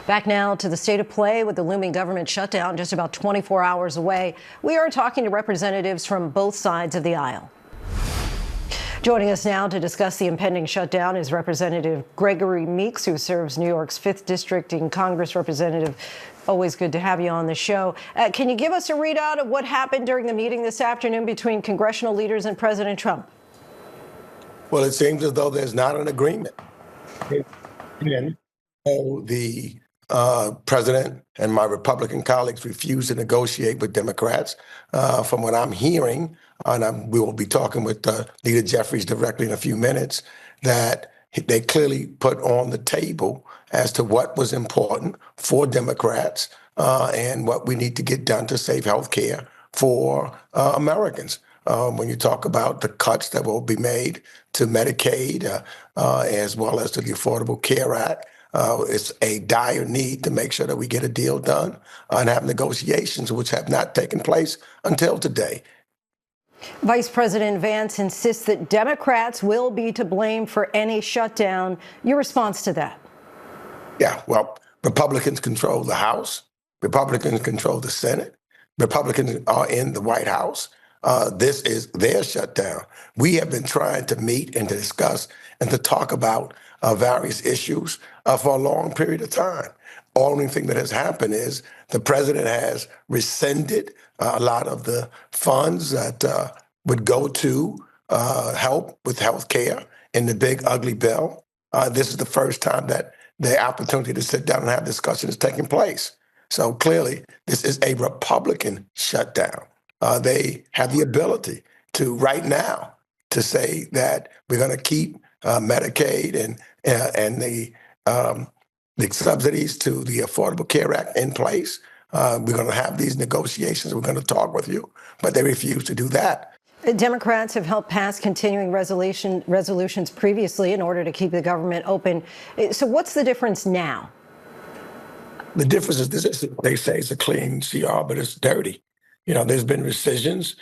Back now to the state of play with the looming government shutdown just about 24 hours away. We are talking to representatives from both sides of the aisle. Joining us now to discuss the impending shutdown is Representative Gregory Meeks, who serves New York's 5th District in Congress. Representative, always good to have you on the show. Can you give us a readout of what happened during the meeting this afternoon between congressional leaders and President Trump? Well, it seems as though there's not an agreement. The president and my Republican colleagues refuse to negotiate with Democrats. From what I'm hearing, and we will be talking with Leader Jeffries directly in a few minutes, that they clearly put on the table as to what was important for Democrats and what we need to get done to save health care for Americans. When you talk about the cuts that will be made to Medicaid, as well as to the Affordable Care Act, it's a dire need to make sure that we get a deal done and have negotiations which have not taken place until today. Vice President Vance insists that Democrats will be to blame for any shutdown. Your response to that? Yeah, well, Republicans control the House. Republicans control the Senate. Republicans are in the White House. This is their shutdown. We have been trying to meet and to discuss and to talk about various issues for a long period of time. Only thing that has happened is the president has rescinded a lot of the funds that would go to help with health care in the big ugly bill. This is the first time that the opportunity to sit down and have discussion is taking place. So clearly, this is a Republican shutdown. They have the ability to right now to say that we're going to keep Medicaid and the subsidies to the Affordable Care Act in place. We're going to have these negotiations. We're going to talk with you, but they refuse to do that. Democrats have helped pass continuing resolutions previously in order to keep the government open. So what's the difference now? The difference is this: they say it's a clean CR, but it's dirty. You know, there's been rescissions.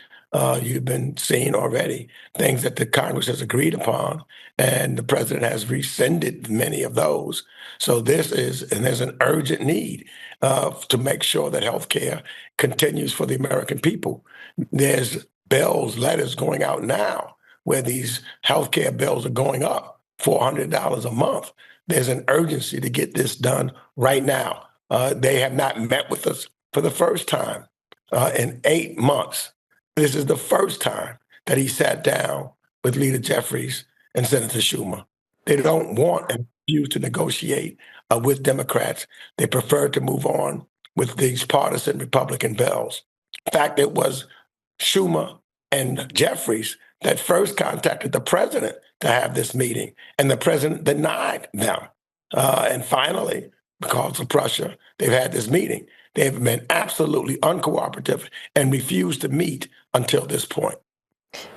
You've been seeing already things that the Congress has agreed upon, and the president has rescinded many of those. So there's an urgent need to make sure that health care continues for the American people. There's letters going out now where these health care bills are going up $400 a month. There's an urgency to get this done right now. They have not met with us for the first time in 8 months. This is the first time that he sat down with Leader Jeffries and Senator Schumer. They don't want and refuse to negotiate with Democrats. They prefer to move on with these partisan Republican bills. In fact, it was Schumer and Jeffries that first contacted the president to have this meeting, and the president denied them. And finally, because of pressure, they've had this meeting. They have been absolutely uncooperative and refused to meet until this point.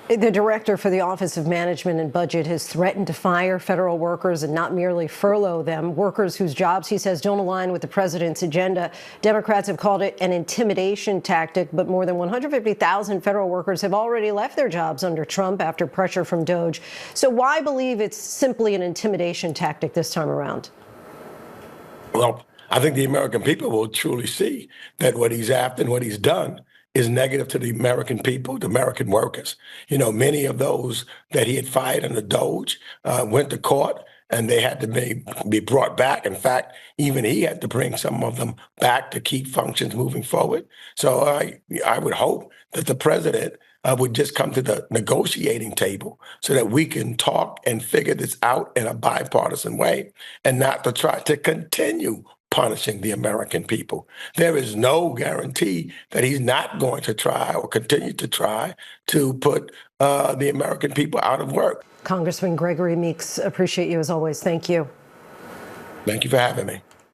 The director for the Office of Management and Budget has threatened to fire federal workers and not merely furlough them, workers whose jobs, he says, don't align with the president's agenda. Democrats have called it an intimidation tactic, but more than 150,000 federal workers have already left their jobs under Trump after pressure from DOJ. So why believe it's simply an intimidation tactic this time around? Well, I think the American people will truly see that what he's after and what he's done is negative to the American people, the American workers. You know, many of those that he had fired under DOJ went to court and they had to be brought back. In fact, even he had to bring some of them back to keep functions moving forward. So I would hope that the president would just come to the negotiating table so that we can talk and figure this out in a bipartisan way and not to try to continue punishing the American people. There is no guarantee that he's not going to try or continue to try to put the American people out of work. Congressman Gregory Meeks, appreciate you as always. Thank you. Thank you for having me.